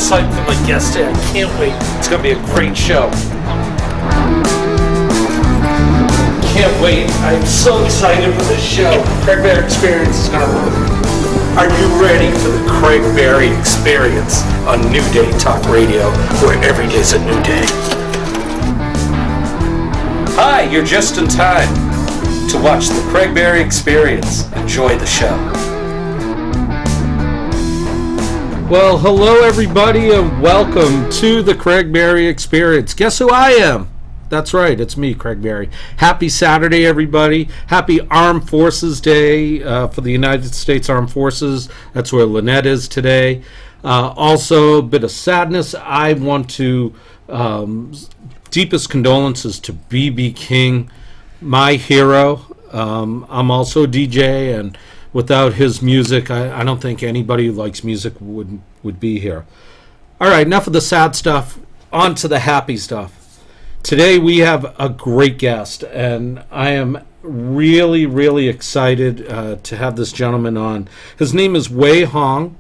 psyched for my guest today. I can't wait. It's going to be a great show. Can't wait. I'm so excited for this show. Craig Berry Experience is going to work. Are you ready for the Craig Berry Experience on New Day Talk Radio, where every day's a new day? Hi, you're just in time to watch the Craig Berry Experience. Enjoy the show. Well, hello everybody and welcome to the Craig Berry Experience. Guess who I am? That's right, it's me, Craig Berry. Happy Saturday, everybody. Happy Armed Forces Day for the United States Armed Forces. That's where Lynette is today. Also, a bit of sadness. I want to, deepest condolences to B.B. King, my hero. I'm also a DJ, and without his music, I don't think anybody who likes music would be here. All right, enough of the sad stuff. On to the happy stuff. Today we have a great guest, and I am really, really excited to have this gentleman on. His name is Wei Houng.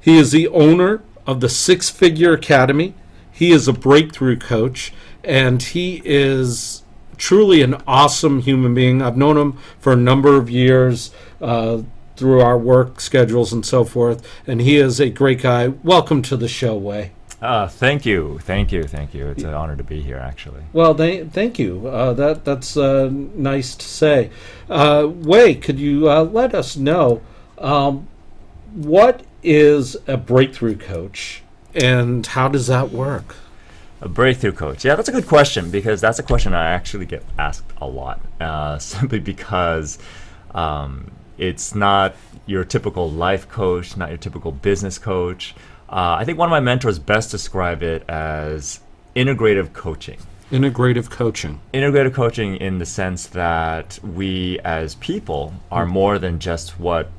He is the owner of the Six Figure Academy. He is a breakthrough coach, and he is truly an awesome human being. I've known him for a number of years through our work schedules and so forth, and he is a great guy. Welcome to the show, Wei. Thank you. It's an honor to be here, actually. Well, thank you. That's nice to say. Wei, could you let us know what is a breakthrough coach and how does that work? A breakthrough coach. Yeah, that's a good question, because that's a question I actually get asked a lot, simply because it's not your typical life coach, not your typical business coach. I think one of my mentors best described it as integrative coaching. Integrative coaching. Integrative coaching in the sense that we as people are more than just what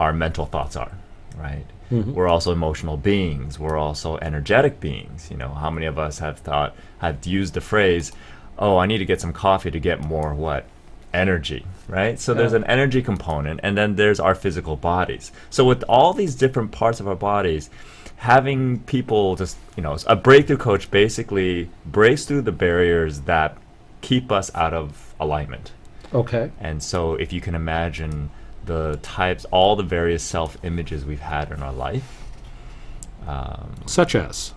our mental thoughts are, right? Mm-hmm. We're also emotional beings. We're also energetic beings. You know, how many of us have used the phrase, oh, I need to get some coffee to get more what? Energy, right? So there's an energy component, and then there's our physical bodies. So with all these different parts of our bodies, having people just, a breakthrough coach basically breaks through the barriers that keep us out of alignment. Okay. And so if you can imagine the types, all the various self-images we've had in our life. Such as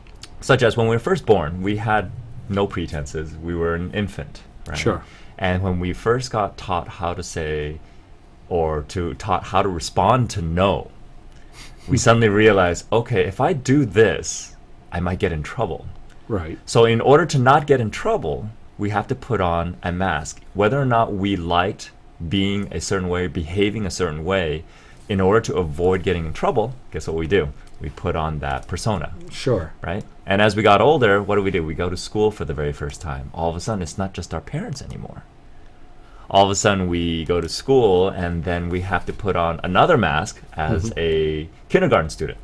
when we were first born, we had no pretenses. We were an infant, right? Sure. And when we first got taught how to say, taught how to respond to no, we suddenly realized, okay, if I do this, I might get in trouble. Right. So in order to not get in trouble, we have to put on a mask. Whether or not we liked being a certain way, behaving a certain way, in order to avoid getting in trouble, guess what we do? We put on that persona. Sure. Right? And as we got older, what do? We go to school for the very first time. All of a sudden, it's not just our parents anymore. All of a sudden, we go to school, and then we have to put on another mask as a kindergarten student.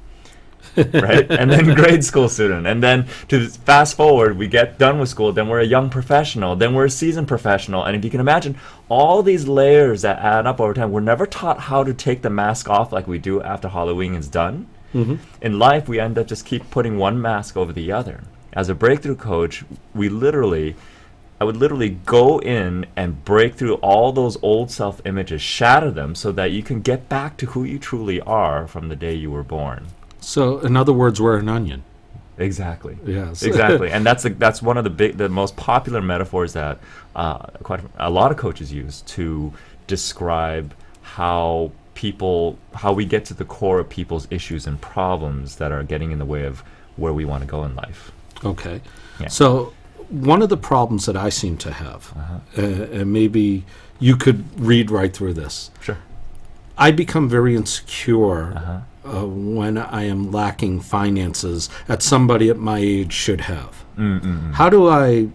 Right? And then grade school student. And then to fast forward, we get done with school, then we're a young professional, then we're a seasoned professional. And if you can imagine all these layers that add up over time, we're never taught how to take the mask off like we do after Halloween is done. Mm-hmm. In life, we end up just keep putting one mask over the other. As a breakthrough coach, I would literally go in and break through all those old self-images, shatter them so that you can get back to who you truly are from the day you were born. So, in other words, we're an onion. Exactly. Yes. Exactly. And that's one of the most popular metaphors that quite a lot of coaches use to describe how we get to the core of people's issues and problems that are getting in the way of where we want to go in life. Okay. Yeah. So one of the problems that I seem to have, and maybe you could read right through this. Sure. I become very insecure when I am lacking finances that somebody at my age should have. How do I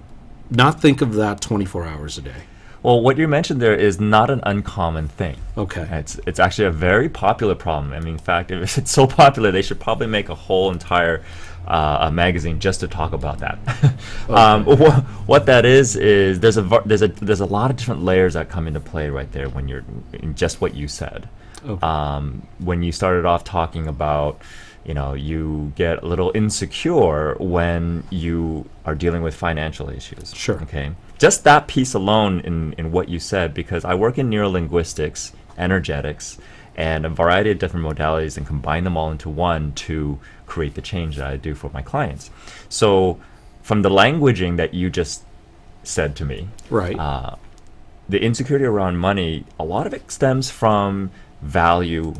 not think of that 24 hours a day? Well, what you mentioned there is not an uncommon thing. Okay. It's actually a very popular problem. I mean, in fact, if it's so popular, they should probably make a whole entire a magazine just to talk about that. Okay. What that is there's a lot of different layers that come into play right there when you're in just what you said. Okay. When you started off talking about, you get a little insecure when you are dealing with financial issues. Sure. Okay. Just that piece alone in what you said, because I work in neurolinguistics, energetics, and a variety of different modalities, and combine them all into one to create the change that I do for my clients. So from the languaging that you just said to me, Right. The insecurity around money, a lot of it stems from value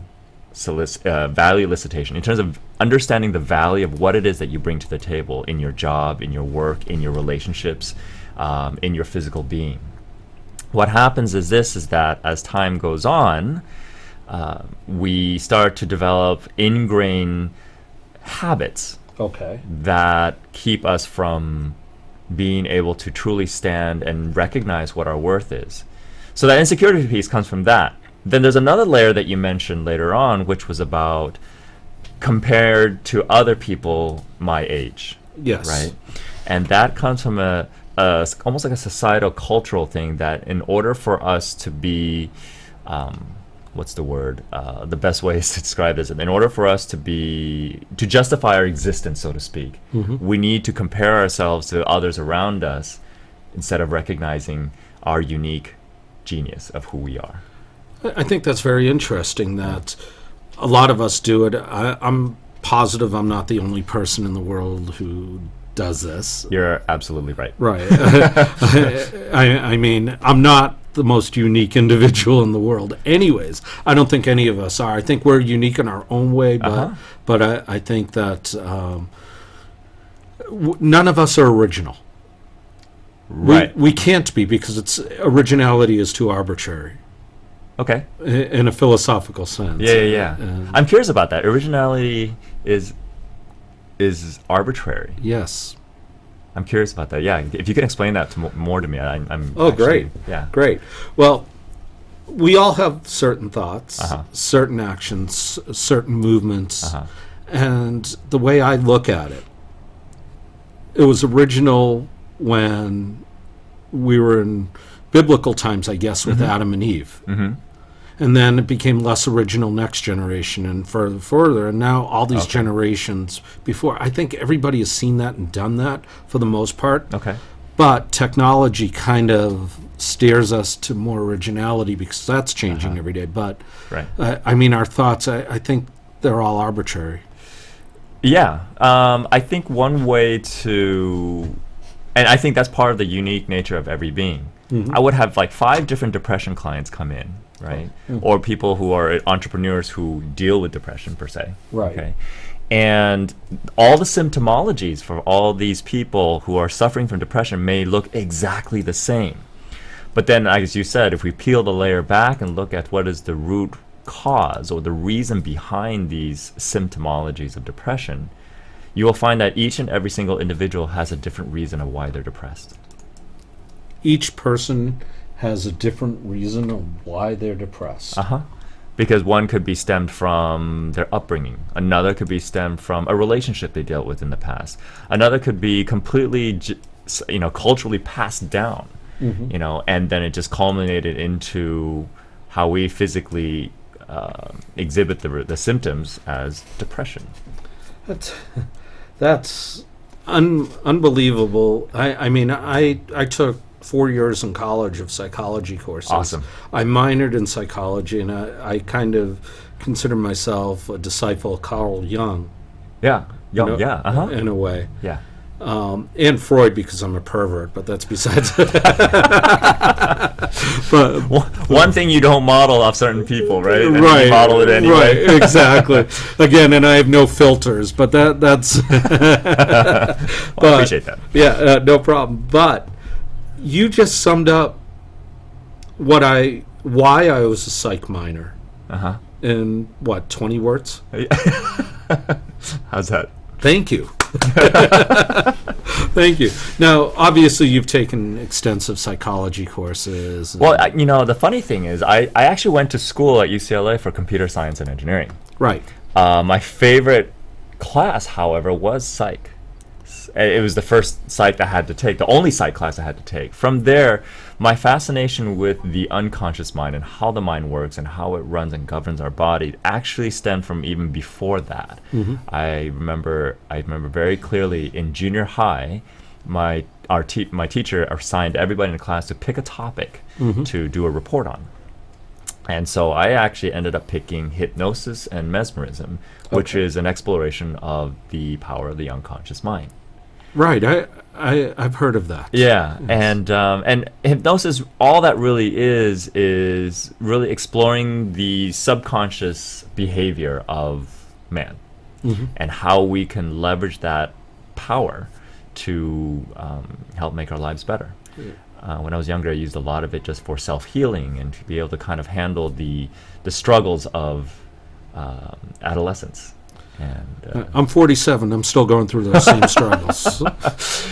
elicitation, in terms of understanding the value of what it is that you bring to the table in your job, in your work, in your relationships, in your physical being. What happens is that as time goes on, we start to develop ingrained habits Okay. that keep us from being able to truly stand and recognize what our worth is. So that insecurity piece comes from that. Then there's another layer that you mentioned later on, which was about compared to other people my age. Yes. Right? And that comes from a almost like a societal cultural thing, that in order for us to be what's the word? The best way is to describe this. In order for us to justify our existence, so to speak, we need to compare ourselves to others around us instead of recognizing our unique genius of who we are. I think that's very interesting that a lot of us do it. I'm positive I'm not the only person in the world who does this. You're absolutely right. Right. I mean, I'm not the most unique individual in the world. Anyways, I don't think any of us are. I think we're unique in our own way, but I think that none of us are original. Right. We can't be, because originality is too arbitrary. Okay. In a philosophical sense. Yeah. I'm curious about that. Originality is arbitrary. Yes. I'm curious about that. Yeah, if you can explain that more to me, I'm. Oh, actually, great. Yeah. Great. Well, we all have certain thoughts, certain actions, certain movements, and the way I look at it, it was original when we were in biblical times, I guess, with Adam and Eve. And then it became less original next generation and further. And now all these generations before, I think everybody has seen that and done that for the most part. Okay. But technology kind of steers us to more originality, because that's changing every day. But, right. I mean, our thoughts, I think they're all arbitrary. Yeah. I think one way to... And I think that's part of the unique nature of every being. I would have like 5 different depression clients come in, right? Or people who are entrepreneurs who deal with depression per se. Right. Okay. And all the symptomologies for all these people who are suffering from depression may look exactly the same. But then, as you said, if we peel the layer back and look at what is the root cause or the reason behind these symptomologies of depression, you will find that each and every single individual has a different reason of why they're depressed. Each person has a different reason of why they're depressed. Because one could be stemmed from their upbringing. Another could be stemmed from a relationship they dealt with in the past. Another could be completely, culturally passed down, and then it just culminated into how we physically exhibit the symptoms as depression. That's unbelievable. I mean, I took 4 years in college of psychology courses. Awesome. I minored in psychology, and I kind of consider myself a disciple of Carl Jung. Yeah. In a way. Yeah. And Freud, because I'm a pervert, but that's besides. But one thing you don't model off certain people, right? And right. You model it anyway. Right. Exactly. Again, and I have no filters, but that's. I appreciate that. Yeah. No problem. But you just summed up why I was a psych minor. In what, 20 words? How's that? Thank you. Thank you. Now, obviously, you've taken extensive psychology courses. Well, the funny thing is, I actually went to school at UCLA for computer science and engineering. Right. My favorite class, however, was psych. class. It was the first psych I had to take, the only psych class I had to take. From there, my fascination with the unconscious mind and how the mind works and how it runs and governs our body actually stemmed from even before that. I remember very clearly in junior high, my teacher assigned everybody in the class to pick a topic to do a report on. And so I actually ended up picking hypnosis and mesmerism, which is an exploration of the power of the unconscious mind. Right. I've heard of that. Yeah. Yes. And hypnosis, all that really is really exploring the subconscious behavior of man and how we can leverage that power to help make our lives better. When I was younger, I used a lot of it just for self-healing and to be able to kind of handle the struggles of adolescence. And I'm 47. I'm still going through those same struggles.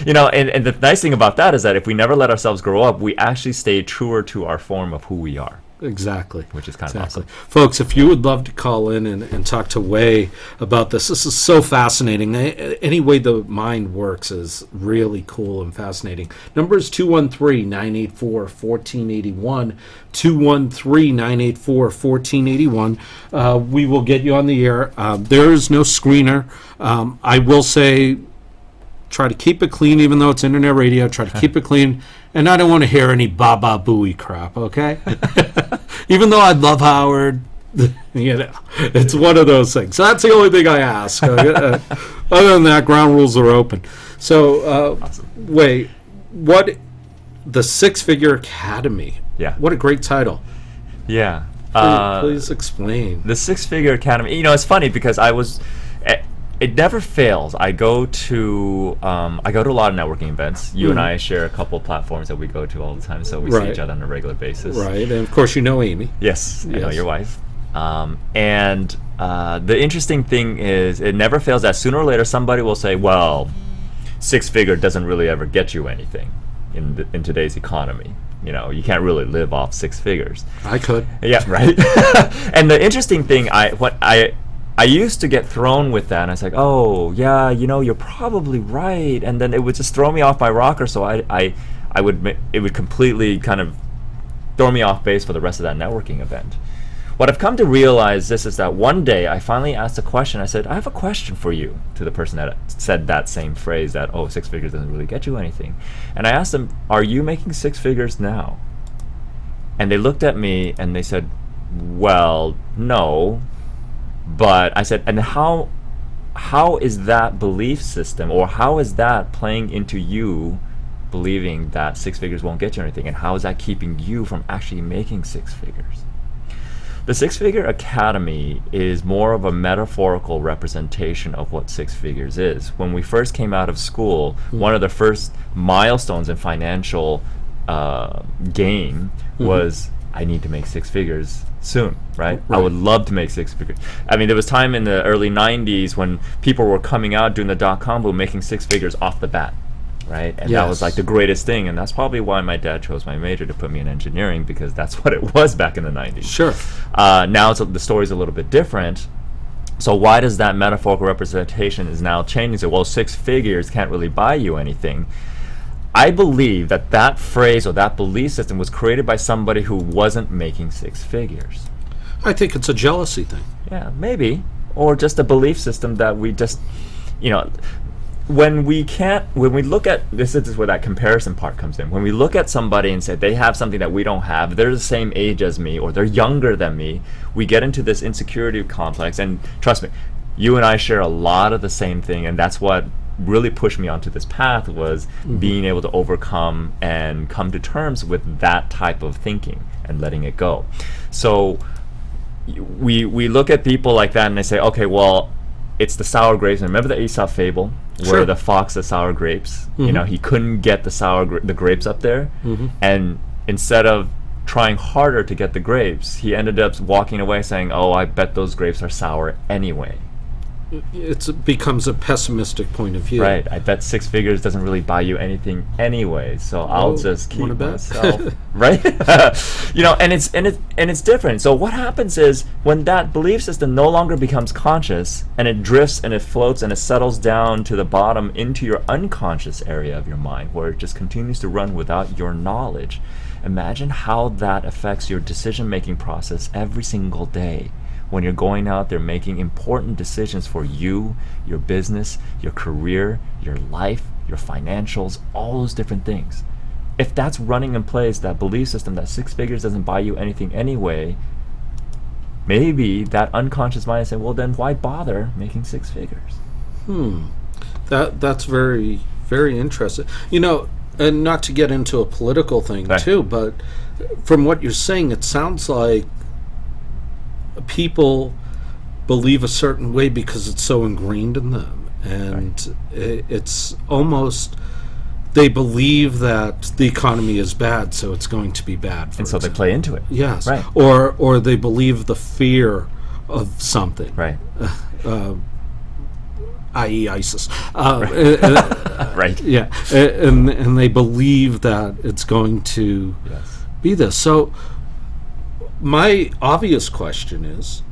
And the nice thing about that is that if we never let ourselves grow up, we actually stay truer to our form of who we are. Exactly. Which is kind of awesome. Folks, if you would love to call in and talk to Wei about this is so fascinating. Any way the mind works is really cool and fascinating. Number is 213-984-1481, 213-984-1481. We will get you on the air. There is no screener. I will say, try to keep it clean, even though it's internet radio. Try to keep it clean. And I don't want to hear any Baba Booey crap, okay? Even though I love Howard, it's one of those things. So that's the only thing I ask. Other than that, ground rules are open. So, Awesome. Wait, the Six Figure Academy. Yeah. What a great title. Yeah. Please explain. The Six Figure Academy. It's funny because it never fails. I go to a lot of networking events. You and I share a couple of platforms that we go to all the time, so we see each other on a regular basis. Right, and of course you know Amy. Yes, I know your wife. And the interesting thing is, it never fails that sooner or later somebody will say, "Well, six figure doesn't really ever get you anything in today's economy. You can't really live off six figures." I could. Yeah, right. And the interesting thing, I used to get thrown with that, and I was like, "Oh, yeah, you're probably right," and then it would just throw me off my rocker. So it would completely kind of throw me off base for the rest of that networking event. What I've come to realize is that one day I finally asked a question. I said, "I have a question for you," to the person that said that same phrase, that, "Oh, six figures doesn't really get you anything." And I asked them, "Are you making six figures now?" And they looked at me and they said, "Well, no." But I said, "And how is that belief system, or how is that playing into you believing that six figures won't get you anything? And how is that keeping you from actually making six figures?" The Six Figure Academy is more of a metaphorical representation of what six figures is. When we first came out of school, one of the first milestones in financial gain was, I need to make six figures soon, right? I would love to make six figures. I mean, there was time in the early 90s when people were coming out during the dot-com boom making six figures off the bat, right? And that was like the greatest thing, and that's probably why my dad chose my major to put me in engineering, because that's what it was back in the 90s. Sure. Now the story's a little bit different. So why does that metaphorical representation is now changing? So, well, six figures can't really buy you anything. I believe that phrase or that belief system was created by somebody who wasn't making six figures. I think it's a jealousy thing. Yeah, maybe. Or just a belief system that we just, when we look at, this is where that comparison part comes in. When we look at somebody and say they have something that we don't have, they're the same age as me, or they're younger than me, we get into this insecurity complex. And trust me, you and I share a lot of the same thing, and that's what really pushed me onto this path, was being able to overcome and come to terms with that type of thinking and letting it go. So we look at people like that and they say, okay, well, it's the sour grapes. And remember the Aesop fable where the fox, the sour grapes, he couldn't get the grapes up there, and instead of trying harder to get the grapes, he ended up walking away saying, "Oh, I bet those grapes are sour anyway." it becomes a pessimistic point of view. Right. I bet six figures doesn't really buy you anything anyway, so I'll just keep wanna bet? myself. Right? And it's different. So what happens is when that belief system no longer becomes conscious and it drifts and it floats and it settles down to the bottom into your unconscious area of your mind where it just continues to run without your knowledge. Imagine how that affects your decision-making process every single day. When you're going out there making important decisions for you, your business, your career, your life, your financials, all those different things. If that's running in place, that belief system that six figures doesn't buy you anything anyway, maybe that unconscious mind is saying, well, then why bother making six figures? That's very, very interesting. And not to get into a political thing too, but from what you're saying, it sounds like people believe a certain way because it's so ingrained in them, and it's almost they believe that the economy is bad, so it's going to be bad. And so they play into it. Yes, right. Or they believe the fear of something, right? I.e., ISIS. Right. Yeah, and they believe that it's going to be this. So my obvious question is,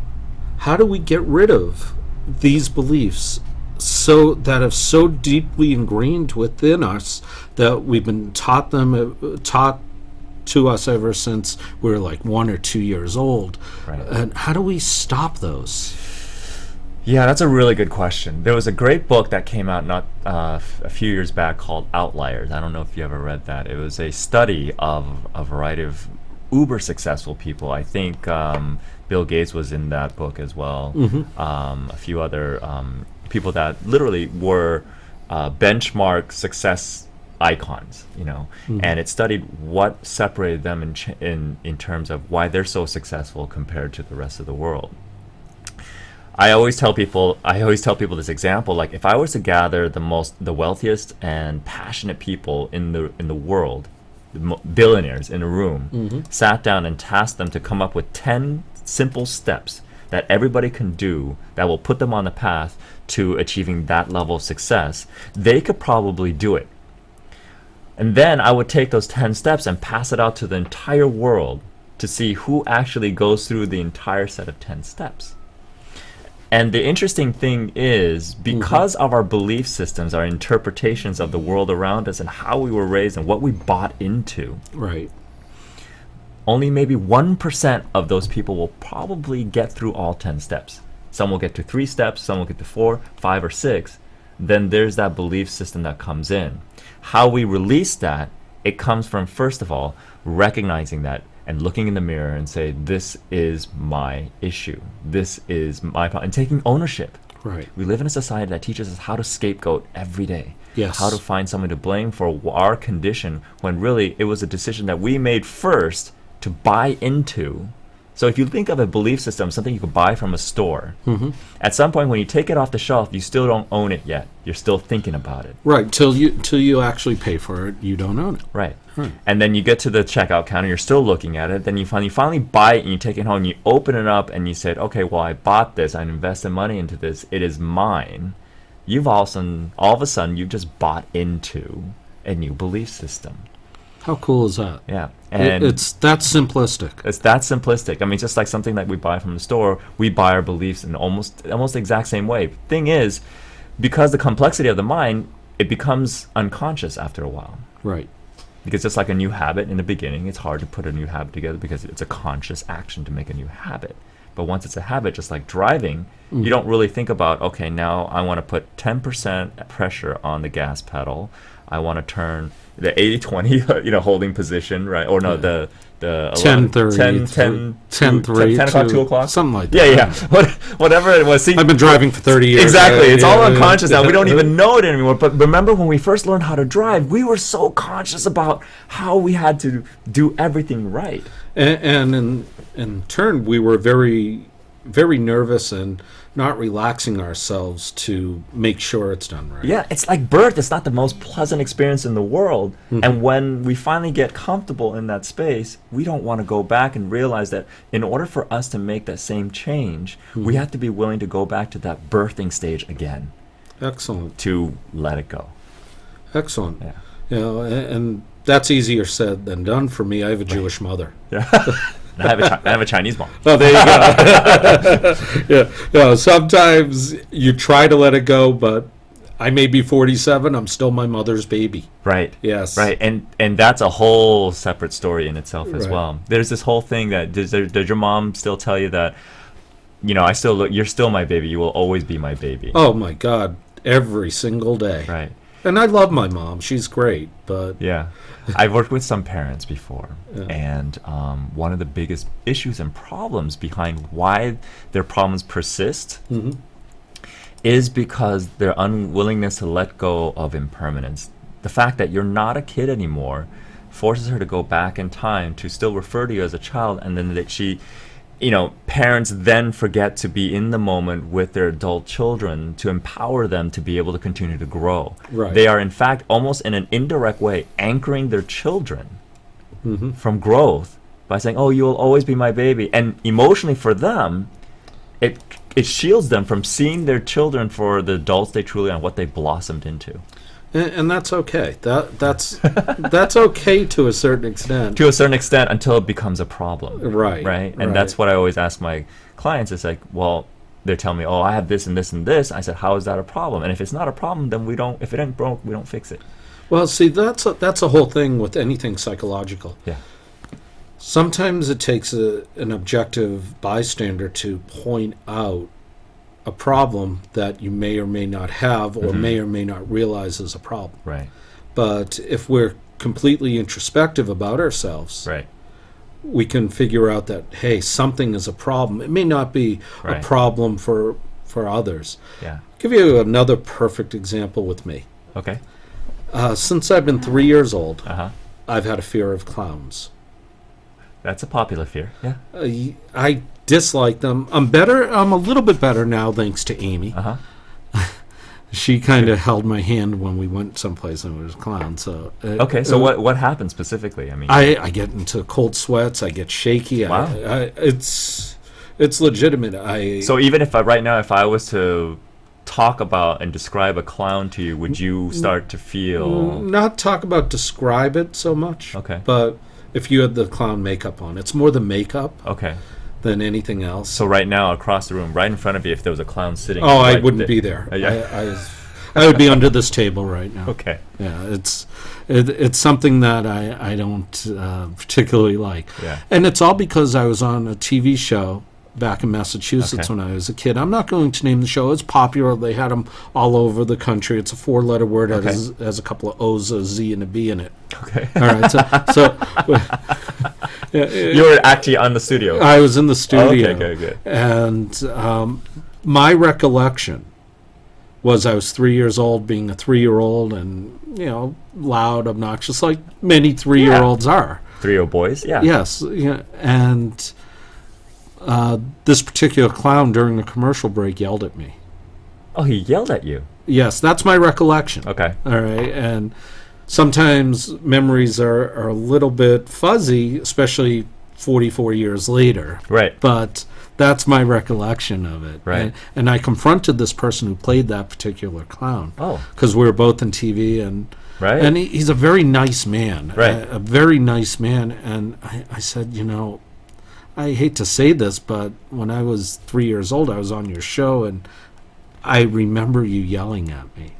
how do we get rid of these beliefs so that are so deeply ingrained within us that we've been taught to us ever since we were like 1 or 2 years old? Right. And how do we stop those? Yeah, that's a really good question. There was a great book that came out not a few years back called Outliers. I don't know if you ever read that. It was a study of a variety of uber successful people. I think Bill Gates was in that book as well. A few other people that literally were benchmark success icons, and it studied what separated them in terms of why they're so successful compared to the rest of the world. I always tell people this example, like if I was to gather the wealthiest and passionate people in the world, billionaires in a room, sat down and tasked them to come up with 10 simple steps that everybody can do that will put them on the path to achieving that level of success, they could probably do it. And then I would take those 10 steps and pass it out to the entire world to see who actually goes through the entire set of 10 steps. And the interesting thing is, because of our belief systems, our interpretations of the world around us and how we were raised and what we bought into, right, only maybe 1% of those people will probably get through all 10 steps. Some will get to 3 steps, some will get to 4, 5, or 6. Then there's that belief system that comes in. How we release that, it comes from, first of all, recognizing that and looking in the mirror and say, this is my issue. This is my problem. And taking ownership. Right. We live in a society that teaches us how to scapegoat every day. Yes. How to find someone to blame for our condition when really it was a decision that we made first to buy into. So if you think of a belief system, something you could buy from a store, at some point when you take it off the shelf, you still don't own it yet. You're still thinking about it. Right, till you actually pay for it, you don't own it. Right. And then you get to the checkout counter, you're still looking at it, then you finally buy it and you take it home, and you open it up and you said, okay, well, I bought this, I invested money into this, it is mine. You've all of a sudden, you've just bought into a new belief system. How cool is that? Yeah. And it's that simplistic. It's that simplistic. I mean, just like something that we buy from the store, we buy our beliefs in almost the exact same way. Thing is, because the complexity of the mind, it becomes unconscious after a while. Right. Because just like a new habit in the beginning, it's hard to put a new habit together because it's a conscious action to make a new habit. But once it's a habit, just like driving, you don't really think about, okay, now I want to put 10% pressure on the gas pedal. I want to turn the 80-20, holding position, right? Or no, the 10:30, 10 o'clock, 2 o'clock? Something like that. Yeah. Whatever it was. See, I've been driving for 30 years. Exactly. It's all unconscious now. We don't even know it anymore. But remember when we first learned how to drive, we were so conscious about how we had to do everything right. And in turn, we were very, very nervous and not relaxing ourselves to make sure it's done right. Yeah, it's like birth. It's not the most pleasant experience in the world. And when we finally get comfortable in that space, we don't want to go back and realize that in order for us to make that same change, we have to be willing to go back to that birthing stage again. Excellent. To let it go. Excellent. Yeah. You know, and that's easier said than done for me. I have a Jewish mother. Yeah. And I have a Chinese mom. Oh, there you go. Yeah. Sometimes you try to let it go, but I may be 47. I'm still my mother's baby. Right. Yes. Right. And that's a whole separate story in itself as Right. well. There's this whole thing that does your mom still tell you that, you know, you're still my baby. You will always be my baby. Oh my God, every single day. Right. And I love my mom. She's great, but Yeah. I've worked with some parents before, Yeah. and one of the biggest issues and problems behind why their problems persist is because their unwillingness to let go of impermanence. The fact that you're not a kid anymore forces her to go back in time to still refer to you as a child, and then that she, you know, parents then forget to be in the moment with their adult children to empower them to be able to continue to grow. Right. They are, in fact, almost in an indirect way, anchoring their children from growth by saying, oh, you will always be my baby. And emotionally for them, it shields them from seeing their children for the adults they truly are and what they blossomed into. and that's okay. That's okay to a certain extent. To a certain extent, until it becomes a problem. Right. Right? And that's what I always ask my clients. It's like, well, they're telling me, oh, I have this and this and this. I said, how is that a problem? And if it's not a problem, then if it ain't broke, we don't fix it. Well, see, that's a whole thing with anything psychological. Yeah. Sometimes it takes an objective bystander to point out a problem that you may or may not have or may or may not realize is a problem. Right. But if we're completely introspective about ourselves, Right. we can figure out that, hey, something is a problem. It may not be Right. a problem for others. Yeah. Give you another perfect example with me. Okay. Since I've been 3 years old, Uh-huh. I've had a fear of clowns. That's a popular fear. Yeah. I dislike them. I'm a little bit better now thanks to Amy. Uh-huh. She kind of held my hand when we went someplace and it was a clown. So Okay, so what happened specifically? I mean, I get into cold sweats. I get shaky. Wow. It's legitimate. so even if right now, if I was to talk about and describe a clown to you, would you start to feel... not talk about describe it so much. Okay. But if you had the clown makeup on, it's more the makeup Okay. than anything else. So right now, across the room, right in front of you, if there was a clown sitting... I right wouldn't be there. Yeah. I would be under this table right now. Okay. Yeah, it's something that I don't particularly like. Yeah. And it's all because I was on a TV show back in Massachusetts Okay. when I was a kid. I'm not going to name the show. It's popular. They had them all over the country. It's a 4-letter word. Okay. It has a couple of O's, a Z, and a B in it. Okay. All right. So You were actually on the studio. I was in the studio. Okay, good. And my recollection was I was 3 years old, being a 3-year-old, and loud, obnoxious, like many 3-year-olds are. 3-year-old boys? Yeah. Yes, yeah, and this particular clown during the commercial break yelled at me. Oh, he yelled at you. Yes, that's my recollection. Okay. All right, and sometimes memories are a little bit fuzzy, especially 44 years later. Right. But that's my recollection of it. Right. And I confronted this person who played that particular clown. Oh. Because we were both in TV, and Right. and he's a very nice man. Right. A very nice man. And I said, I hate to say this, but when I was 3 years old, I was on your show, and I remember you yelling at me.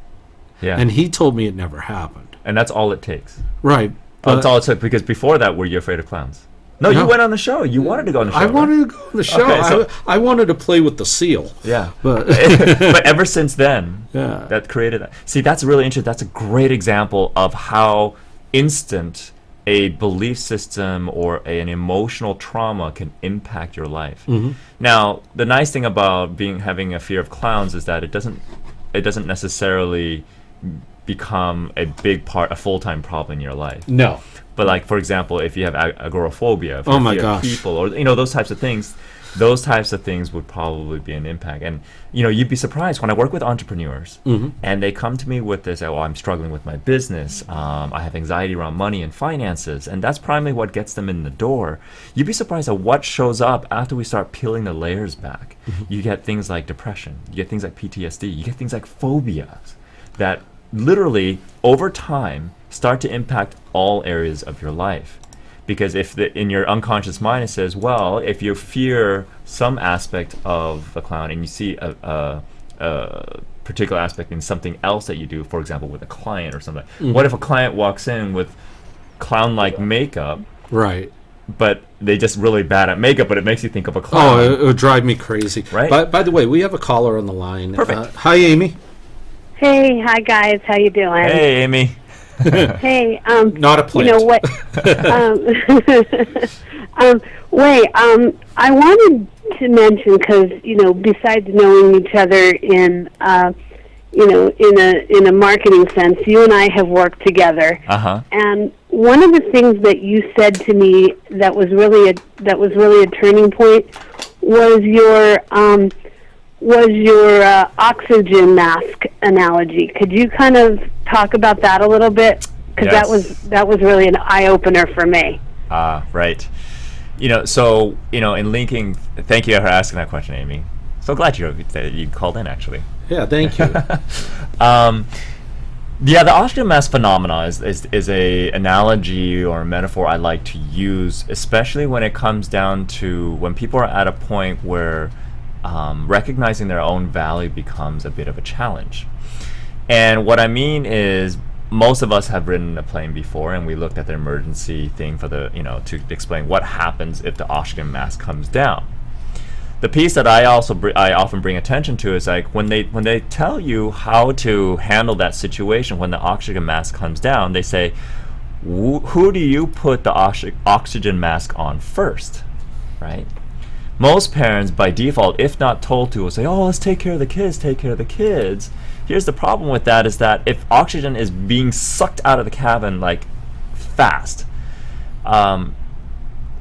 Yeah. And he told me it never happened. And that's all it takes. Right. That's all it took, because before that, were you afraid of clowns? No, you No. went on the show. You wanted to go on the show. I right? wanted to go on the show. Okay, so- I wanted to play with the seal. Yeah. But But ever since then, Yeah. that created that. See, that's really interesting. That's a great example of how instant a belief system or an emotional trauma can impact your life. Mm-hmm. Now, the nice thing about having a fear of clowns is that it doesn't necessarily become a full-time problem in your life. No. But like, for example, if you have agoraphobia, if Oh you my fear gosh. people, or those types of things, those types of things would probably be an impact. And you'd be surprised when I work with entrepreneurs and they come to me with this, oh, I'm struggling with my business, I have anxiety around money and finances, and that's primarily what gets them in the door. You'd be surprised at what shows up after we start peeling the layers back. You get things like depression, you get things like PTSD, you get things like phobias that literally over time start to impact all areas of your life. Because if in your unconscious mind it says, well, if you fear some aspect of the clown and you see a particular aspect in something else that you do, for example, with a client or something. What if a client walks in with clown-like makeup? Right. But they just really bad at makeup, but it makes you think of a clown. Oh, it would drive me crazy. Right. By the way, we have a caller on the line. Perfect. Hi, Amy. Hey, hi guys, how you doing? Hey, Amy. Hey, Not a plant. You know what? Wei, I wanted to mention because besides knowing each other in in a marketing sense, you and I have worked together. And one of the things that you said to me that was really a turning point was your oxygen mask analogy. Could you kind of talk about that a little bit? Because that was really an eye opener for me. Right. So in linking, thank you for asking that question, Amy. So glad you called in, actually. Yeah, thank you. The oxygen mask phenomena is a analogy or a metaphor I like to use, especially when it comes down to when people are at a point where recognizing their own value becomes a bit of a challenge. And what I mean is, most of us have ridden a plane before, and we looked at the emergency thing for the to explain what happens if the oxygen mask comes down. The piece that I often bring attention to is like when they tell you how to handle that situation when the oxygen mask comes down, they say, who do you put the oxygen mask on first, right? Most parents, by default, if not told to, will say, oh, let's take care of the kids. Here's the problem with that is that if oxygen is being sucked out of the cabin like fast,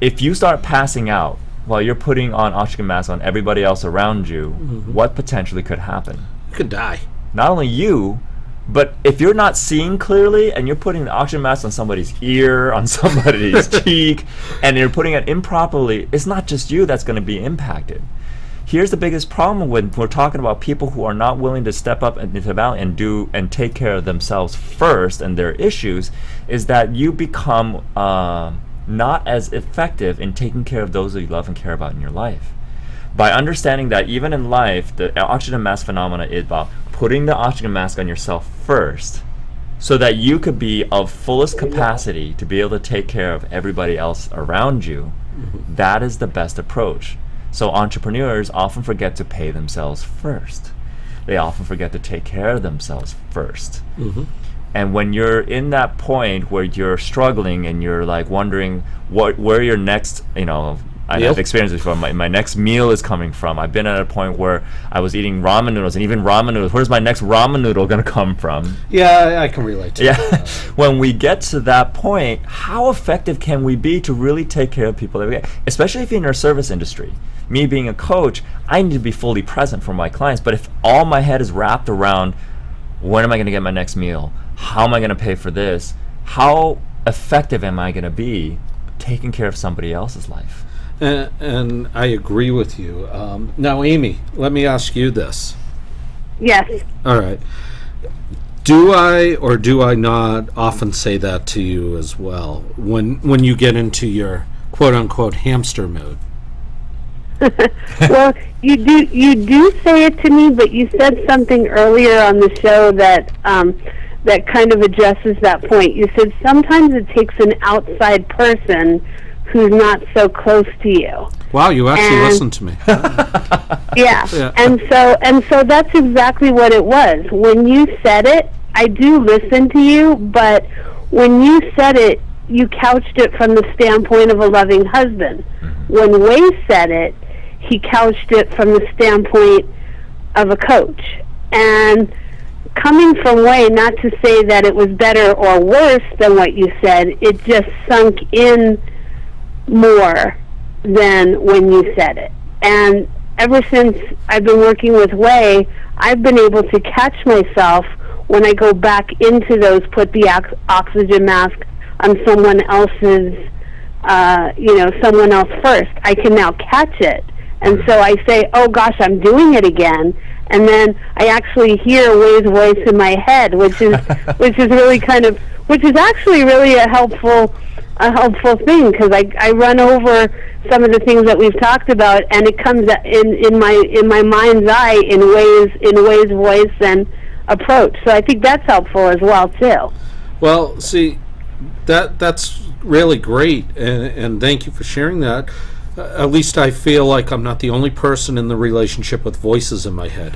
if you start passing out while you're putting on oxygen masks on everybody else around you, what potentially could happen? You could die. Not only you, but if you're not seeing clearly and you're putting the oxygen mask on somebody's ear, on somebody's cheek, and you're putting it improperly, it's not just you that's going to be impacted. Here's the biggest problem when we're talking about people who are not willing to step up into the valley and take care of themselves first and their issues, is that you become not as effective in taking care of those that you love and care about in your life. By understanding that even in life, the oxygen mask phenomena is about putting the oxygen mask on yourself first so that you could be of fullest capacity to be able to take care of everybody else around you. That is the best approach. So entrepreneurs often forget to pay themselves first. They often forget to take care of themselves first. And when you're in that point where you're struggling and you're like wondering where your next, I have experience before, my next meal is coming from. I've been at a point where I was eating ramen noodles, and even ramen noodles, where's my next ramen noodle going to come from? Yeah, I can relate to that. When we get to that point, how effective can we be to really take care of people that we get? Especially if you're in our service industry. Me being a coach, I need to be fully present for my clients, but if all my head is wrapped around when am I going to get my next meal? How am I going to pay for this? How effective am I going to be taking care of somebody else's life? And I agree with you. Now, Amy, let me ask you this. Yes. All right. Do I or do I not often say that to you as well when you get into your quote-unquote hamster mode? Well, you do say it to me, but you said something earlier on the show that that kind of addresses that point. You said sometimes it takes an outside person who's not so close to you. Wow, you actually listened to me. Yeah. And so that's exactly what it was. When you said it, I do listen to you, but when you said it, you couched it from the standpoint of a loving husband. When Wei said it, he couched it from the standpoint of a coach. And coming from Wei, not to say that it was better or worse than what you said, it just sunk in more than when you said it. And ever since I've been working with Wei, I've been able to catch myself when I go back into those, put the oxygen mask on someone else's, someone else first. I can now catch it. And so I say, oh gosh, I'm doing it again. And then I actually hear Wei's voice in my head, which is actually really a helpful thing, because I run over some of the things that we've talked about, and it comes in my mind's eye in Wei's voice and approach. So I think that's helpful as well too. Well, see, that's really great, and thank you for sharing that. At least I feel like I'm not the only person in the relationship with voices in my head.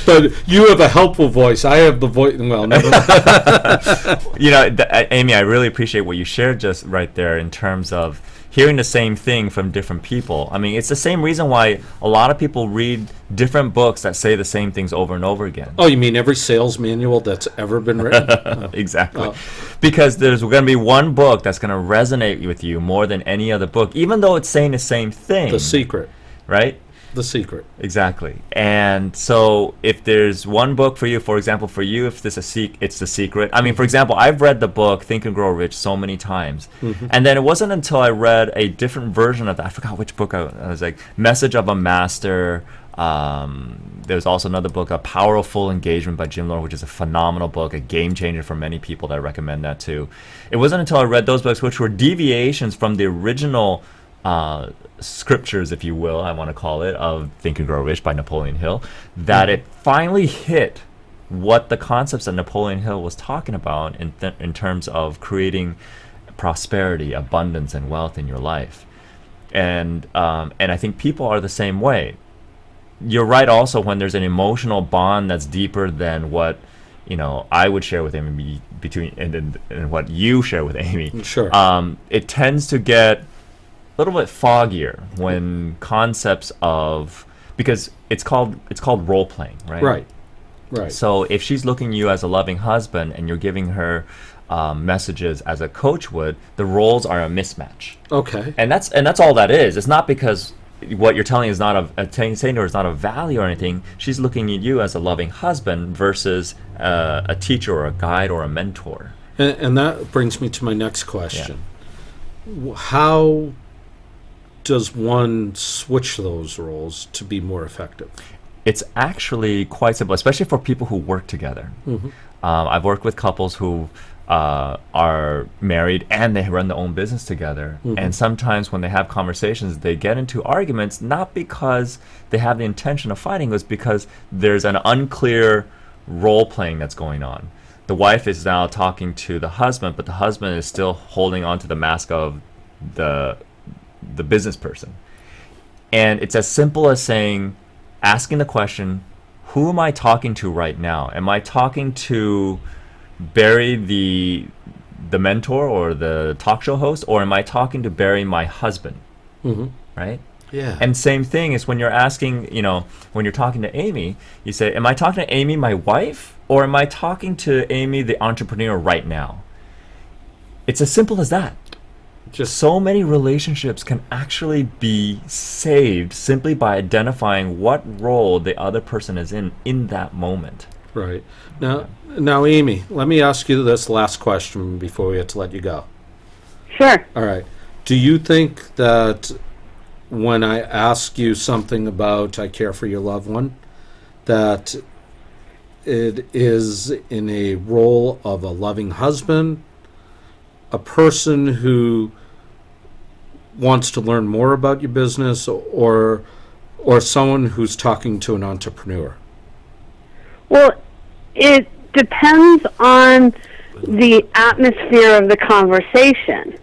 But you have a helpful voice. I have the voice. Well, never mind. Amy, I really appreciate what you shared just right there in terms of hearing the same thing from different people. I mean, it's the same reason why a lot of people read different books that say the same things over and over again. Oh, you mean every sales manual that's ever been written? Oh. Exactly. Oh. Because there's going to be one book that's going to resonate with you more than any other book, even though it's saying the same thing. The Secret. Right? The Secret. Exactly. And so if there's one book for you, for example, for you, if it's it's The Secret. I mean, for example, I've read the book Think and Grow Rich so many times. Mm-hmm. And then it wasn't until I read a different version of that, I forgot which book I was like, Message of a Master. There's also another book, A Powerful Engagement by Jim Rohn, which is a phenomenal book, a game changer for many people that I recommend that too. It wasn't until I read those books, which were deviations from the original scriptures, if you will, I want to call it, of Think and Grow Rich by Napoleon Hill, that it finally hit what the concepts that Napoleon Hill was talking about in terms of creating prosperity, abundance, and wealth in your life. And I think people are the same way. You're right also when there's an emotional bond that's deeper than what I would share with Amy and what you share with Amy. Sure. It tends to get a little bit foggier when concepts of, because it's called role playing, right? Right. So if she's looking at you as a loving husband and you're giving her messages as a coach would, the roles are a mismatch. Okay. And that's all that is. It's not because what you're telling is not saying to her is not of value or anything. She's looking at you as a loving husband versus a teacher or a guide or a mentor. And that brings me to my next question. Yeah. How does one switch those roles to be more effective? It's actually quite simple, especially for people who work together. Mm-hmm. I've worked with couples who are married and they run their own business together. Mm-hmm. And sometimes when they have conversations, they get into arguments, not because they have the intention of fighting, it's because there's an unclear role playing that's going on. The wife is now talking to the husband, but the husband is still holding on to the mask of the business person. And it's as simple as asking the question, who am I talking to right now? Am I talking to Barry, the mentor or the talk show host, or am I talking to Barry, my husband? Mm-hmm. Right? Yeah. And same thing is when you're asking, when you're talking to Amy, you say, am I talking to Amy, my wife, or am I talking to Amy, the entrepreneur right now? It's as simple as that. Just so many relationships can actually be saved simply by identifying what role the other person is in that moment. Right. Now, Amy, let me ask you this last question before we have to let you go. Sure. All right. Do you think that when I ask you something about I care for your loved one, that it is in a role of a loving husband, a person who wants to learn more about your business, or someone who's talking to an entrepreneur? Well, it depends on the atmosphere of the conversation.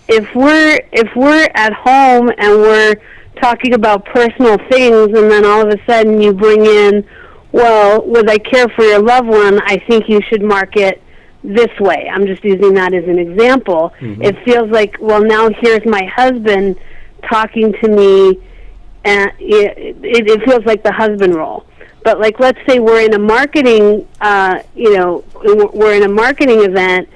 If we're at home and we're talking about personal things, and then all of a sudden you bring in, well, with I care for your loved one, I think you should market this way. I'm just using that as an example. Mm-hmm. It feels like, well, now here's my husband talking to me, and it feels like the husband role. But like, let's say we're in a marketing, we're in a marketing event,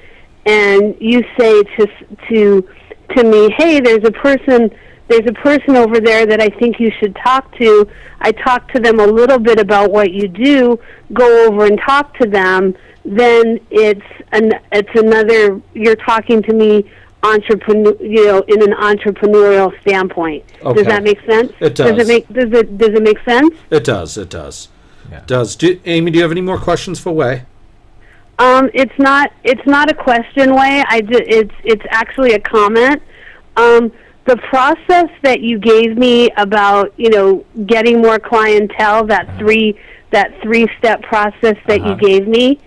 and you say to me, hey, there's a person there's a person over there that I think you should talk to. I talk to them a little bit about what you do, go over and talk to them, then it's another, you're talking to me in an entrepreneurial standpoint. Okay. Does that make sense? It does. Does it make sense? It does. Yeah. It does. Amy, do you have any more questions for Wei? It's not a question, Wei. It's actually a comment. The process that you gave me about, getting more clientele, that three-step process that you gave me,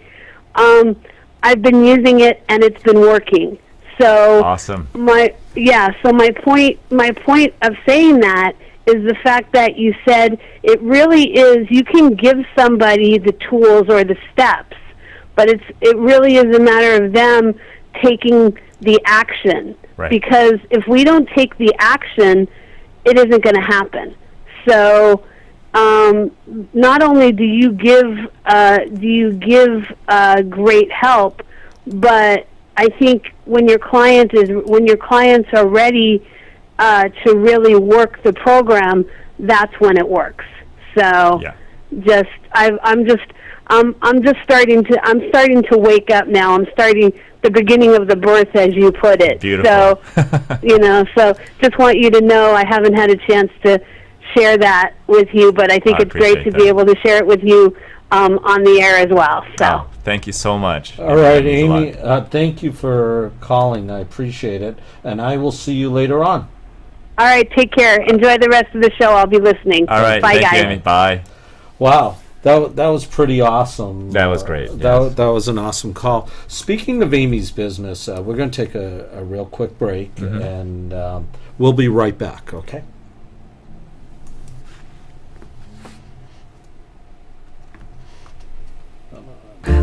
I've been using it and it's been working. So awesome. My point of saying that is the fact that you said it really is, you can give somebody the tools or the steps, but it really is a matter of them taking the action. Right. Because if we don't take the action, it isn't going to happen. So not only do you give great help, but I think when your clients are ready to really work the program, that's when it works. So I'm starting to wake up now. I'm starting the beginning of the birth, as you put it. Beautiful. So, so just want you to know I haven't had a chance to share that with you, but I think it's great to be able to share it with you on the air as well. So. Thank you so much. All right, Amy, thank you for calling. I appreciate it, and I will see you later on. All right, take care. Enjoy the rest of the show. I'll be listening. All right, bye, thank guys. you, Amy. Bye. Wow, that was pretty awesome. That was great. That was an awesome call. Speaking of Amy's business, we're going to take a real quick break, and we'll be right back, okay?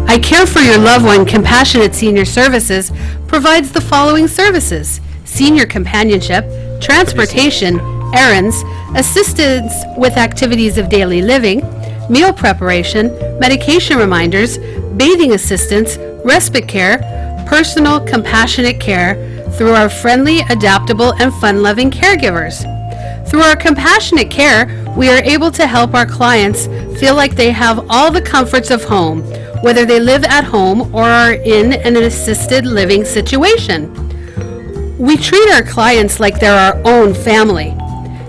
I Care for Your Loved One Compassionate Senior Services provides the following services: senior companionship, transportation, errands, assistance with activities of daily living, meal preparation, medication reminders, bathing assistance, respite care, personal compassionate care through our friendly, adaptable, and fun-loving caregivers. Through our compassionate care, we are able to help our clients feel like they have all the comforts of home, whether they live at home or are in an assisted living situation. We treat our clients like they're our own family.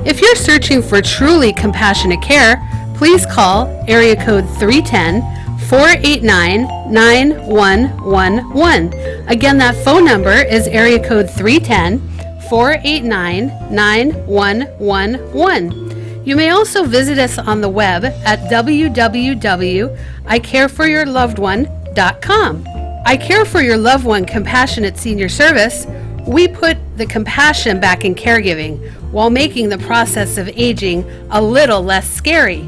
If you're searching for truly compassionate care, please call area code 310-489-9111. Again, that phone number is area code 310-489-9111. You may also visit us on the web at www.icareforyourlovedone.com. I Care for Your Loved One Compassionate Senior Service, we put the compassion back in caregiving while making the process of aging a little less scary.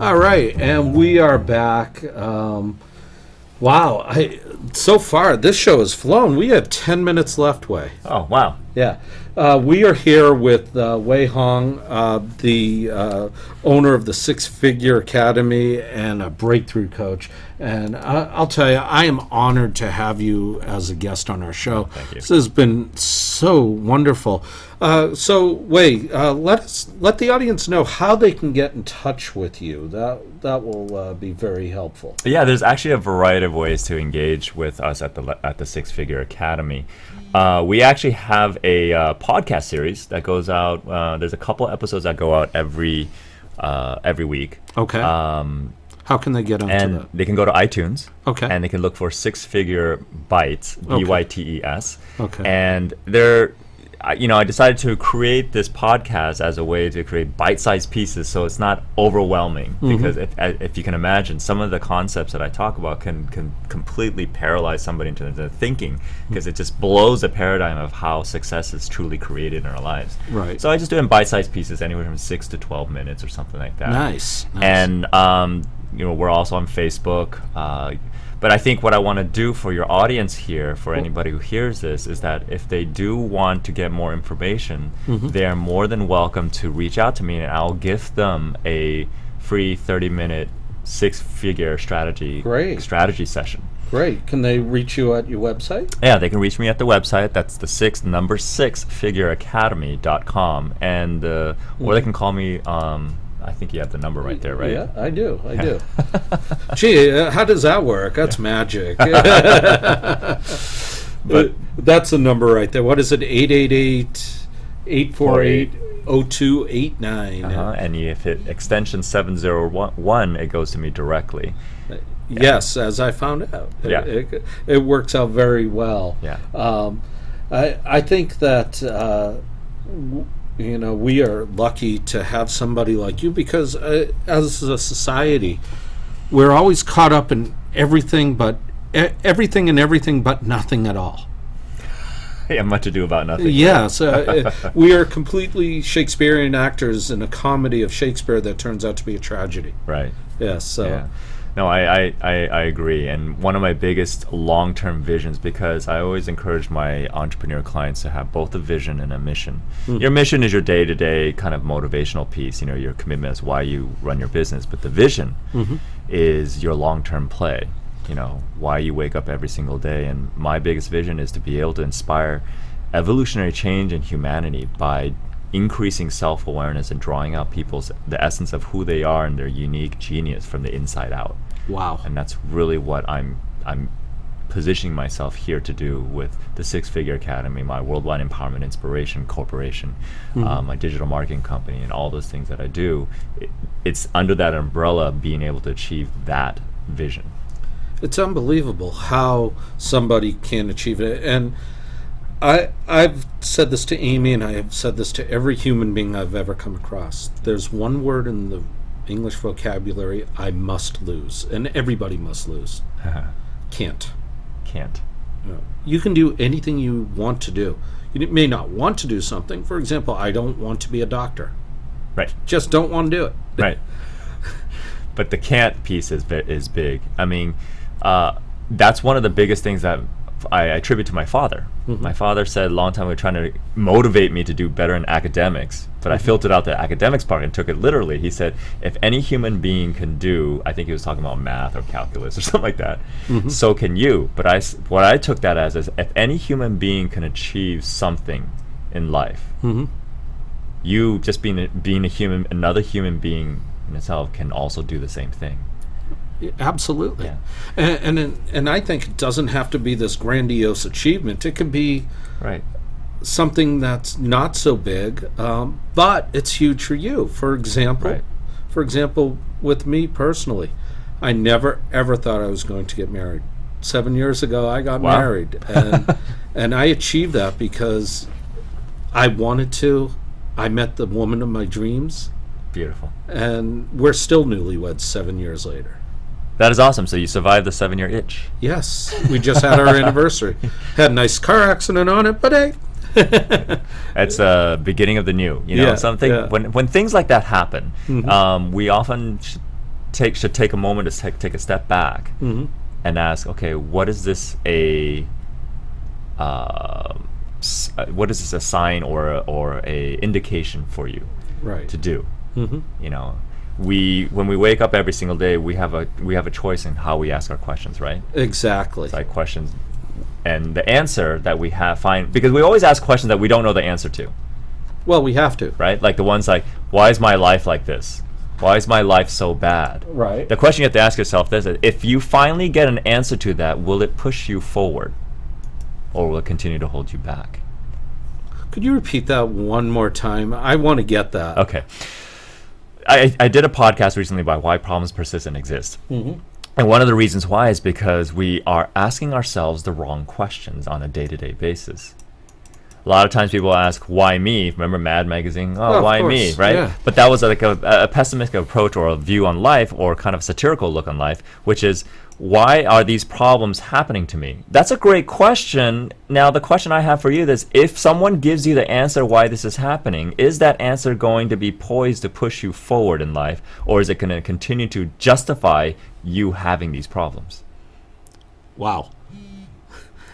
All right, and we are back. Wow, so far this show has flown. We have 10 minutes left, Wei. Oh, wow. Yeah. We are here with Wei Houng, the owner of the Six Figure Academy and a breakthrough coach. And I'll tell you, I am honored to have you as a guest on our show. Thank you. This has been so wonderful. So, Wei, let the audience know how they can get in touch with you. That will be very helpful. Yeah, there's actually a variety of ways to engage with us at the Six Figure Academy. We actually have a podcast series that goes out. There's a couple episodes that go out every week. Okay. How can they get onto and that? They can go to iTunes. Okay. And they can look for Six Figure Bites, BYTES. Okay. And I decided to create this podcast as a way to create bite-sized pieces so it's not overwhelming. Because if you can imagine, some of the concepts that I talk about can completely paralyze somebody into their thinking, because it just blows the paradigm of how success is truly created in our lives. Right. So I just do it in bite-sized pieces, anywhere from 6 to 12 minutes or something like that. Nice. And we're also on Facebook. But I think what I want to do for your audience here, for anybody who hears this, is that if they do want to get more information, they are more than welcome to reach out to me, and I'll give them a free 30-minute six-figure strategy session. Great. Can they reach you at your website? Yeah, they can reach me at the website. That's the number 6figureacademy.com, and or they can call me. I think you have the number right there, right? Yeah, I do. Gee, how does that work? That's magic. But that's the number right there. What is it? 888-848-0289. And if it extension 701, it goes to me directly. Yes, as I found out. It works out very well. Yeah. I think that we are lucky to have somebody like you, because as a society, we're always caught up in everything but nothing at all. Yeah, much ado about nothing. Yes, we are completely Shakespearean actors in a comedy of Shakespeare that turns out to be a tragedy. Right. Yes. So. Yeah. No, I agree. And one of my biggest long-term visions, because I always encourage my entrepreneur clients to have both a vision and a mission. Your mission is your day-to-day kind of motivational piece, your commitment is why you run your business. But the vision is your long-term play, why you wake up every single day. And my biggest vision is to be able to inspire evolutionary change in humanity by increasing self-awareness and drawing out the essence of who they are and their unique genius from the inside out. Wow. And that's really what I'm positioning myself here to do with the Six Figure Academy, my Worldwide Empowerment Inspiration Corporation, my digital marketing company, and all those things that I do. It's under that umbrella of being able to achieve that vision. It's unbelievable how somebody can achieve it. And I've said this to Amy, and I have said this to every human being I've ever come across. There's one word in the English vocabulary I must lose, and everybody must lose. Can't. You can do anything you want to do. You may not want to do something. For example, I don't want to be a doctor. Right. Just don't want to do it. Right. But the can't piece is big. I mean, that's one of the biggest things that I attribute to my father. My father said a long time ago, trying to motivate me to do better in academics, but I filtered out the academics part and took it literally. He said, if any human being can do, I think he was talking about math or calculus or something like that, so can you. But what I took that as is, if any human being can achieve something in life, you just being a human, another human being in itself can also do the same thing. Absolutely. Yeah. And I think it doesn't have to be this grandiose achievement. It can be something that's not so big, but it's huge for you. For example, with me personally, I never ever thought I was going to get married. 7 years ago, I got married, and I achieved that because I wanted to. I met the woman of my dreams. Beautiful. And we're still newlyweds 7 years later. That is awesome. So you survived the 7-year itch. Yes. We just had our anniversary. Had a nice car accident on it, but hey. It's a beginning of the new. Something. Yeah. When things like that happen, we often should take a moment to take a step back and ask, okay, what is this a sign or a indication for you to do? When we wake up every single day, we have a choice in how we ask our questions, right? Exactly. It's like questions, and the answer that we find, because we always ask questions that we don't know the answer to. Well, we have to, right? Like the ones like, why is my life like this? Why is my life so bad? Right. The question you have to ask yourself is, if you finally get an answer to that, will it push you forward, or will it continue to hold you back? Could you repeat that one more time? I want to get that. Okay. I did a podcast recently about why problems persist and exist. And one of the reasons why is because we are asking ourselves the wrong questions on a day-to-day basis. A lot of times people ask, why me? Remember Mad Magazine? Oh, why me, right? Yeah. But that was like a pessimistic approach or a view on life, or kind of satirical look on life, which is, why are these problems happening to me? That's a great question. Now, the question I have for you is, if someone gives you the answer why this is happening, is that answer going to be poised to push you forward in life, or is it going to continue to justify you having these problems? Wow.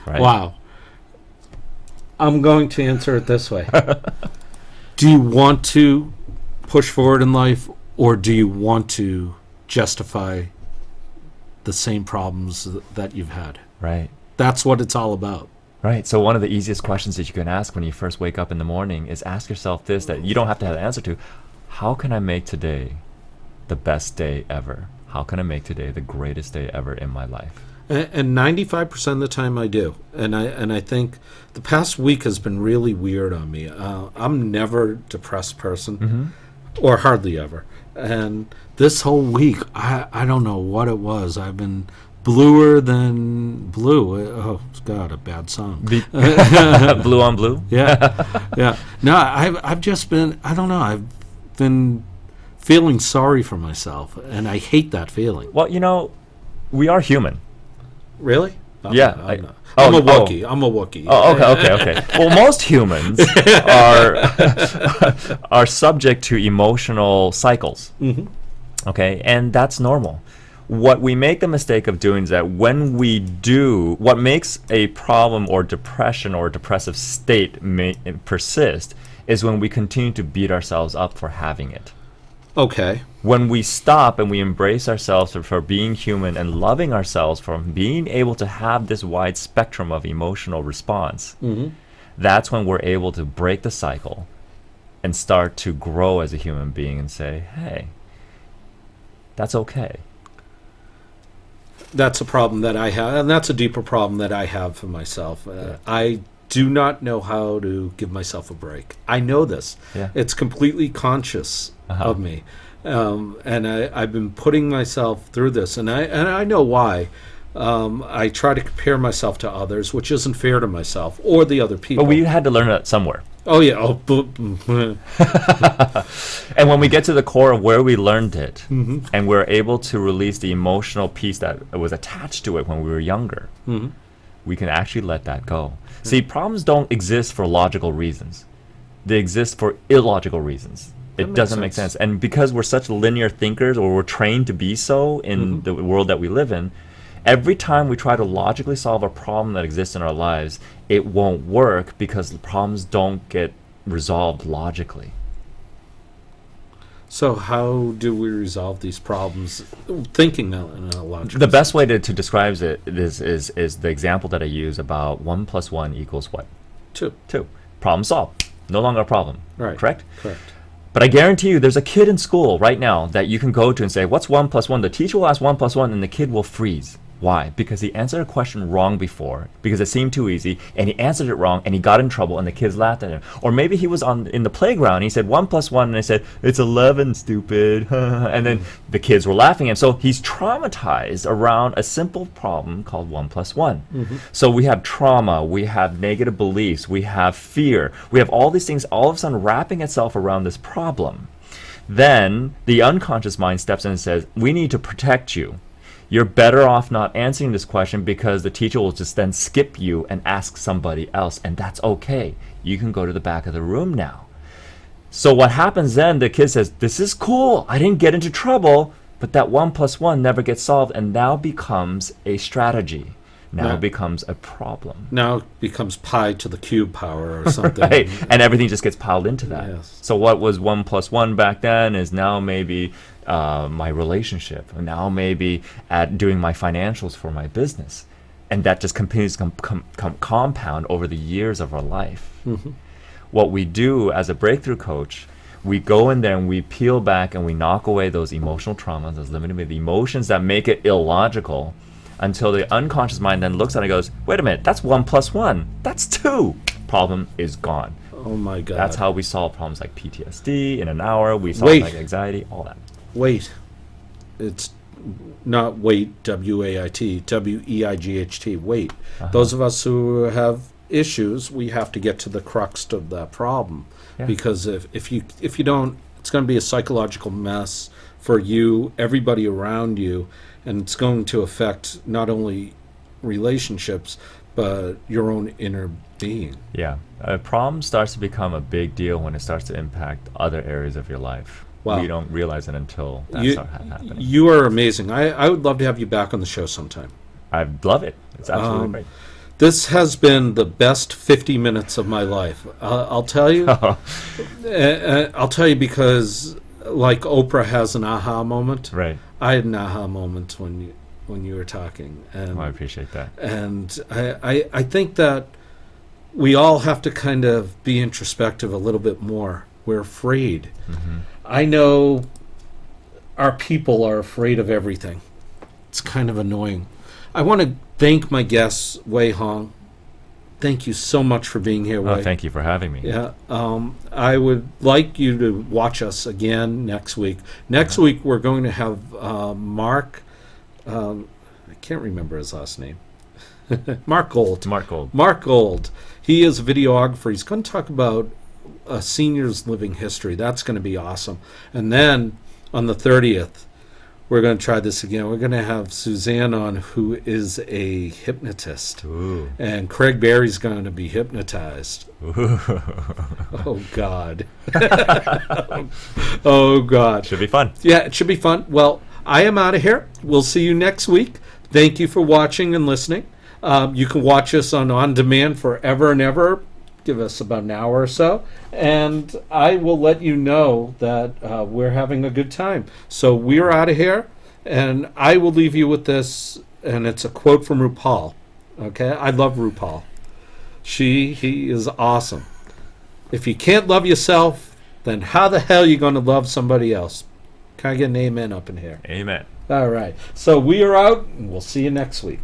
Right? Wow. I'm going to answer it this way. Do you want to push forward in life, or do you want to justify the same problems that you've had. Right. That's what it's all about. Right. So one of the easiest questions that you can ask when you first wake up in the morning is ask yourself this, that you don't have to have the answer to. How can I make today the best day ever? How can I make today the greatest day ever in my life? And 95% of the time I do. And I think the past week has been really weird on me. I'm never a depressed person, or hardly ever. And this whole week, I don't know what it was. I've been bluer than blue. Oh, God, a bad song. Blue on blue? Yeah. No, I've just been, I don't know, I've been feeling sorry for myself, and I hate that feeling. Well, we are human. Really? Yeah. I'm a Wookiee. I'm a Wookiee. Oh, okay. Well, most humans are subject to emotional cycles. Okay, and that's normal. What we make the mistake of doing is that when we do, what makes a problem or depression or depressive state persist is when we continue to beat ourselves up for having it. Okay. When we stop and we embrace ourselves for being human and loving ourselves for being able to have this wide spectrum of emotional response, that's when we're able to break the cycle and start to grow as a human being and say, hey, that's okay. That's a problem that I have, and that's a deeper problem that I have for myself. I do not know how to give myself a break. I know this. Yeah. It's completely conscious of me. And I've been putting myself through this, and I know why. I try to compare myself to others, which isn't fair to myself or the other people. But we had to learn that somewhere. Oh, yeah. And when we get to the core of where we learned it, and we're able to release the emotional piece that was attached to it when we were younger, we can actually let that go. See, problems don't exist for logical reasons. They exist for illogical reasons. It doesn't make sense. And because we're such linear thinkers, or we're trained to be so in the world that we live in, every time we try to logically solve a problem that exists in our lives, it won't work because the problems don't get resolved logically. So how do we resolve these problems thinking in a logical The best way to describe it is the example that I use about 1 + 1 = what? 2. 2. Problem solved. No longer a problem. Right. Correct? Correct. But I guarantee you there's a kid in school right now that you can go to and say, what's 1 + 1? The teacher will ask 1 + 1 and the kid will freeze. Why? Because he answered a question wrong before, because it seemed too easy, and he answered it wrong, and he got in trouble, and the kids laughed at him. Or maybe he was in the playground, and he said 1 + 1, and they said, it's 11, stupid. And then the kids were laughing at him. So he's traumatized around a simple problem called 1 + 1. So we have trauma, we have negative beliefs, we have fear, we have all these things all of a sudden wrapping itself around this problem. Then the unconscious mind steps in and says, we need to protect you. You're better off not answering this question because the teacher will just then skip you and ask somebody else, and that's okay. You can go to the back of the room now. So what happens then, the kid says, this is cool, I didn't get into trouble, but that 1 + 1 never gets solved and now becomes a strategy. Now it becomes a problem. Now it becomes pi to the cube power or something. Right, and everything just gets piled into that. Yes. So what was 1 + 1 back then is now maybe my relationship, and now maybe at doing my financials for my business. And that just continues to compound over the years of our life. What we do as a breakthrough coach, we go in there and we peel back and we knock away those emotional traumas, those limiting emotions that make it illogical, until the unconscious mind then looks at it and goes, wait a minute, that's 1 + 1. That's 2. Problem is gone. Oh, my God. That's how we solve problems like PTSD in an hour. We solve like anxiety, all that. Wait. It's not wait, W-A-I-T, W-E-I-G-H-T, wait. Those of us who have issues, we have to get to the crux of that problem. Yeah. Because if you don't, it's going to be a psychological mess for you, everybody around you, and it's going to affect not only relationships, but your own inner being. Yeah. A problem starts to become a big deal when it starts to impact other areas of your life. Wow. You don't realize it until that starts happening. You are amazing. I would love to have you back on the show sometime. I'd love it. It's absolutely great. This has been the best 50 minutes of my life. I'll tell you. I'll tell you because, like Oprah has an aha moment. Right. I had an aha moment when you were talking, and Well, I appreciate that. and I think that we all have to kind of be introspective a little bit more. We're afraid. I know our people are afraid of everything. It's kind of annoying. I want to thank my guests, Wei Houng. Thank you so much for being here, Wei. Oh, thank you for having me. Yeah, I would like you to watch us again next week. Next week we're going to have Mark. I can't remember his last name. Mark Gold. Mark Gold. Mark Gold. He is a videographer. He's going to talk about seniors' living history. That's going to be awesome. And then on the 30th, we're going to try this again. We're going to have Suzanne on, who is a hypnotist. Ooh. And Craig Berry's going to be hypnotized. Ooh. Oh, God. Oh, God. Should be fun. Yeah, it should be fun. Well, I am out of here. We'll see you next week. Thank you for watching and listening. You can watch us on demand forever and ever. Give us about an hour or so, and I will let you know that we're having a good time. So we're out of here, and I will leave you with this, and it's a quote from RuPaul. Okay, I love RuPaul. He is awesome. If you can't love yourself, then how the hell are you going to love somebody else? Can I get an amen up in here? Amen. All right. So we are out, and we'll see you next week.